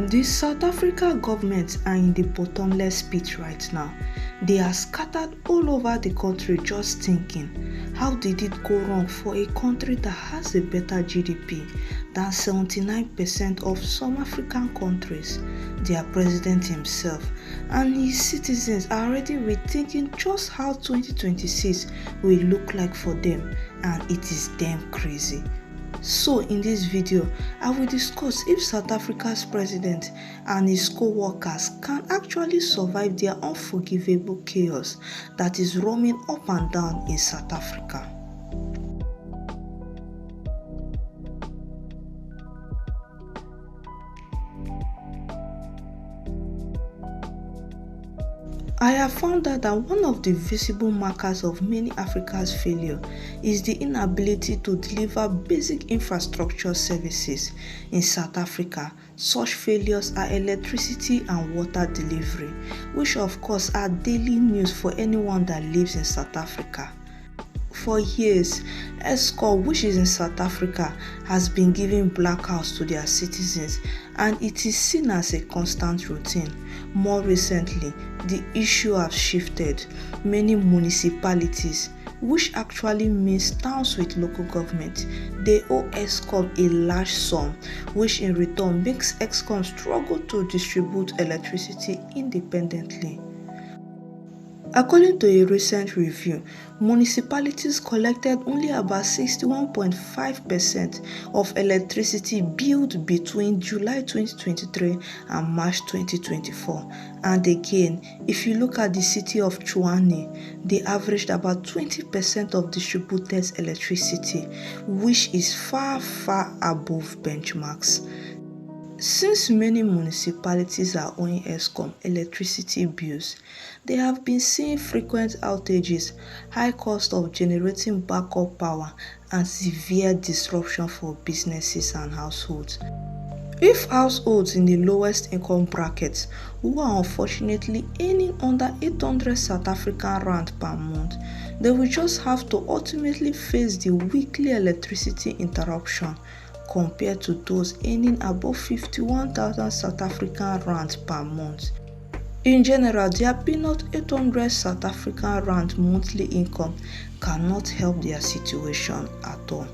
The South Africa government are in the bottomless pit right now. They are scattered all over the country just thinking, how did it go wrong for a country that has a better GDP than 79% of some African countries? Their president himself and his citizens are already rethinking just how 2026 will look like for them, and it is damn crazy. So in this video, I will discuss if South Africa's president and his co-workers can actually survive their unforgivable chaos that is roaming up and down in South Africa. I have found out that one of the visible markers of many Africa's failure is the inability to deliver basic infrastructure services. In South Africa, such failures are electricity and water delivery, which of course are daily news for anyone that lives in South Africa. For years, Eskom, which is in South Africa, has been giving blackouts to their citizens, and it is seen as a constant routine. More recently, the issue has shifted. Many municipalities, which actually means towns with local government, they owe Eskom a large sum, which in return makes Eskom struggle to distribute electricity independently. According to a recent review, municipalities collected only about 61.5% of electricity billed between July 2023 and March 2024. And again, if you look at the city of Tshwane, they averaged about 20% of distributed electricity, which is far above benchmarks. Since many municipalities are owing Eskom electricity bills, they have been seeing frequent outages, high cost of generating backup power, and severe disruption for businesses and households. If households in the lowest income brackets, who are unfortunately earning under 800 South African rand per month, they will just have to ultimately face the weekly electricity interruption, compared to those earning above 51,000 South African rand per month. In general, their peanut 800 South African rand monthly income cannot help their situation at all.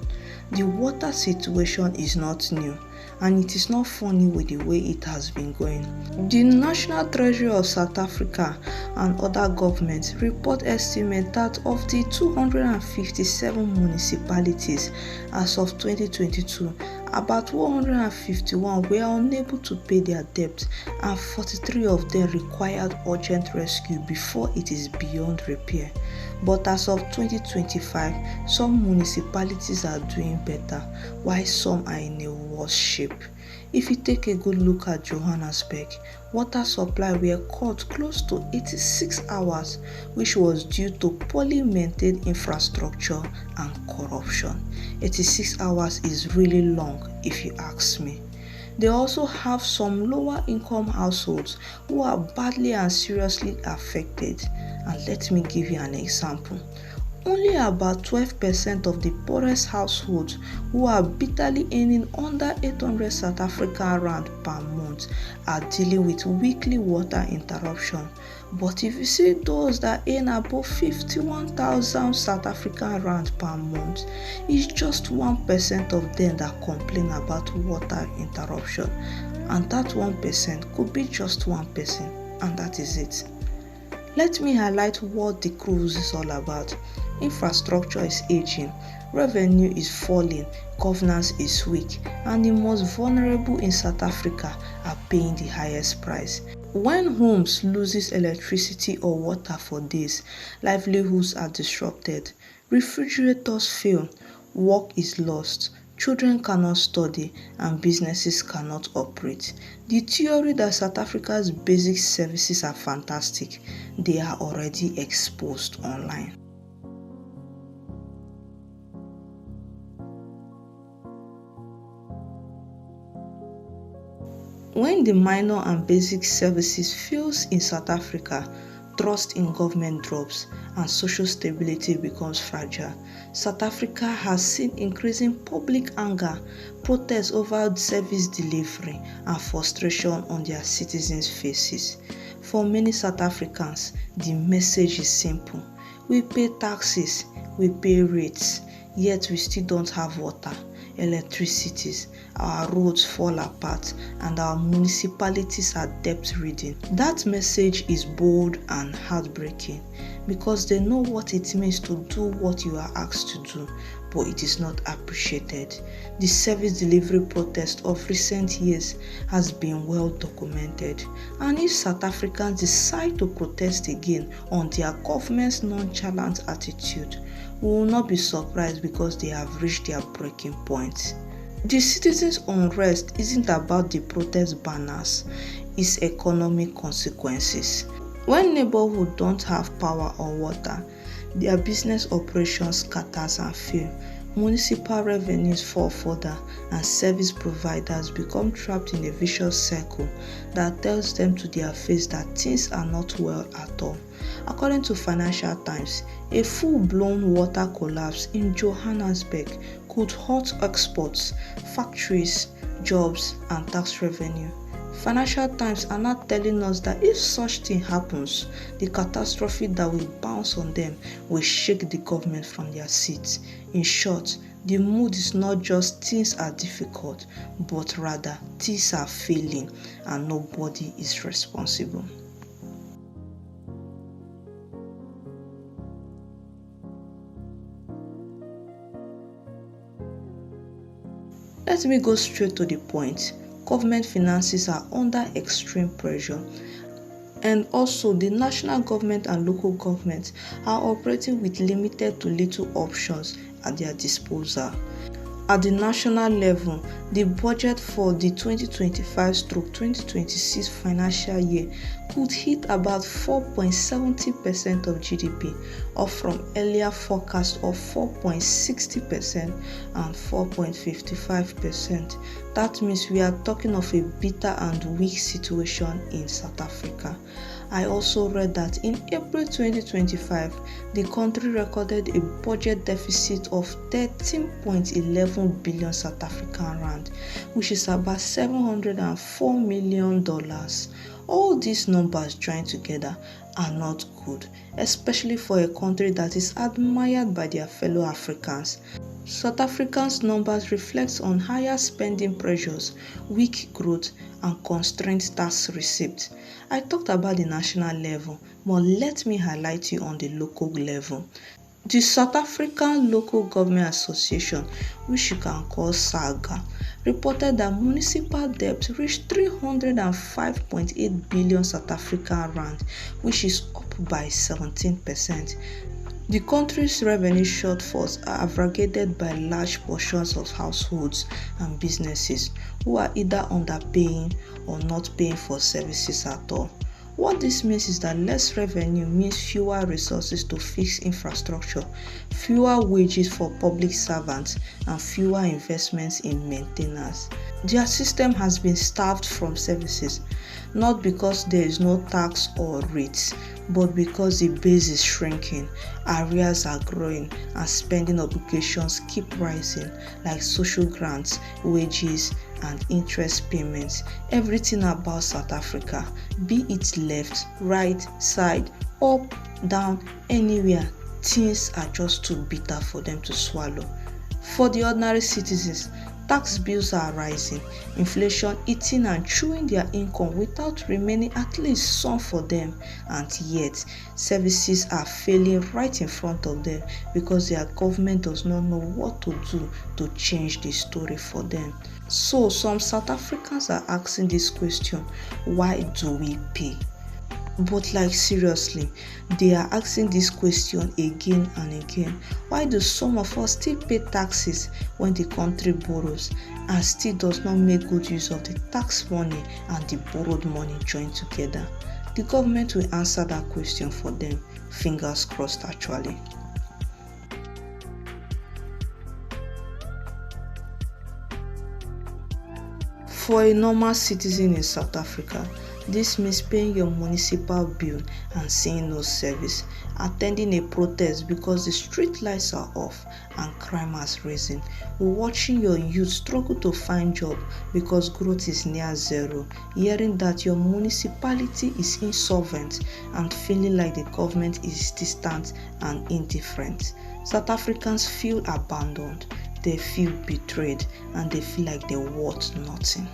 The water situation is not new, and it is not funny with the way it has been going. The National Treasury of South Africa and other governments report estimate that of the 257 municipalities as of 2022, about 151 were unable to pay their debt, and 43 of them required urgent rescue before it is beyond repair. But as of 2025, some municipalities are doing better, while some are in a worse shape. If you take a good look at Johannesburg, water supply were cut close to 86 hours, which was due to poorly maintained infrastructure and corruption. 86 hours is really long if you ask me. They also have some lower income households who are badly and seriously affected. And let me give you an example. Only about 12% of the poorest households who are bitterly earning under 800 South African rand per month are dealing with weekly water interruption. But if you see those that earn above 51,000 South African rand per month, it's just 1% of them that complain about water interruption. And that 1% could be just one person, and that is it. Let me highlight what the cruise is all about. Infrastructure is aging, revenue is falling, governance is weak, and the most vulnerable in South Africa are paying the highest price. When homes loses electricity or water for days, livelihoods are disrupted, refrigerators fail, work is lost, children cannot study, and businesses cannot operate. The theory that South Africa's basic services are fantastic, they are already exposed online. When the minor and basic services fails in South Africa, trust in government drops, and social stability becomes fragile. South Africa has seen increasing public anger, protests over service delivery, and frustration on their citizens' faces. For many South Africans, the message is simple. We pay taxes, we pay rates, yet we still don't have water, electricity, our roads fall apart, and our municipalities are debt-ridden. That message is bold and heartbreaking because they know what it means to do what you are asked to do, but it is not appreciated. The service delivery protest of recent years has been well documented, and if South Africans decide to protest again on their government's nonchalant attitude, we will not be surprised because they have reached their breaking point. The citizens' unrest isn't about the protest banners, it's economic consequences. When neighborhoods don't have power or water, their business operations scatters and fail. Municipal revenues fall further, and service providers become trapped in a vicious circle that tells them to their face that things are not well at all. According to Financial Times, a full-blown water collapse in Johannesburg could halt exports, factories, jobs, and tax revenue. Financial Times are now telling us that if such thing happens, the catastrophe that will bounce on them will shake the government from their seats. In short, the mood is not just things are difficult, but rather things are failing and nobody is responsible. Let me go straight to the point. Government finances are under extreme pressure, and also the national government and local governments are operating with limited to little options at their disposal. At the national level, the budget for the 2025-2026 financial year could hit about 4.70% of GDP, up from earlier forecasts of 4.60% and 4.55%. That means we are talking of a bitter and weak situation in South Africa. I also read that in April 2025, the country recorded a budget deficit of 13.11 billion South African rand, which is about $704 million. All these numbers joined together are not good, especially for a country that is admired by their fellow Africans. South Africa's numbers reflect on higher spending pressures, weak growth, and constrained tax receipts. I talked about the national level, but let me highlight you on the local level. The South African Local Government Association, which you can call SAGA, reported that municipal debt reached 305.8 billion South African rand, which is up by 17%. The country's revenue shortfalls are aggravated by large portions of households and businesses who are either underpaying or not paying for services at all. What this means is that less revenue means fewer resources to fix infrastructure, fewer wages for public servants, and fewer investments in maintenance. Their system has been starved from services, not because there is no tax or rates, but because the base is shrinking, arrears are growing, and spending obligations keep rising, like social grants, wages, and interest payments. Everything about South Africa, be it left, right, side, up, down, anywhere, things are just too bitter for them to swallow. For the ordinary citizens, tax bills are rising, inflation eating and chewing their income without remaining at least some for them, and yet services are failing right in front of them because their government does not know what to do to change the story for them. So some South Africans are asking this question, why do we pay? But like seriously, they are asking this question again and again. Why do some of us still pay taxes when the country borrows and still does not make good use of the tax money and the borrowed money joined together? The government will answer that question for them. Fingers crossed actually. For a normal citizen in South Africa, This means paying your municipal bill and seeing no service, attending a protest because the street lights are off and crime has risen, watching your youth struggle to find job because growth is near zero, hearing that your municipality is insolvent and feeling like the government is distant and indifferent. South Africans feel abandoned, they feel betrayed, and they feel like they're worth nothing.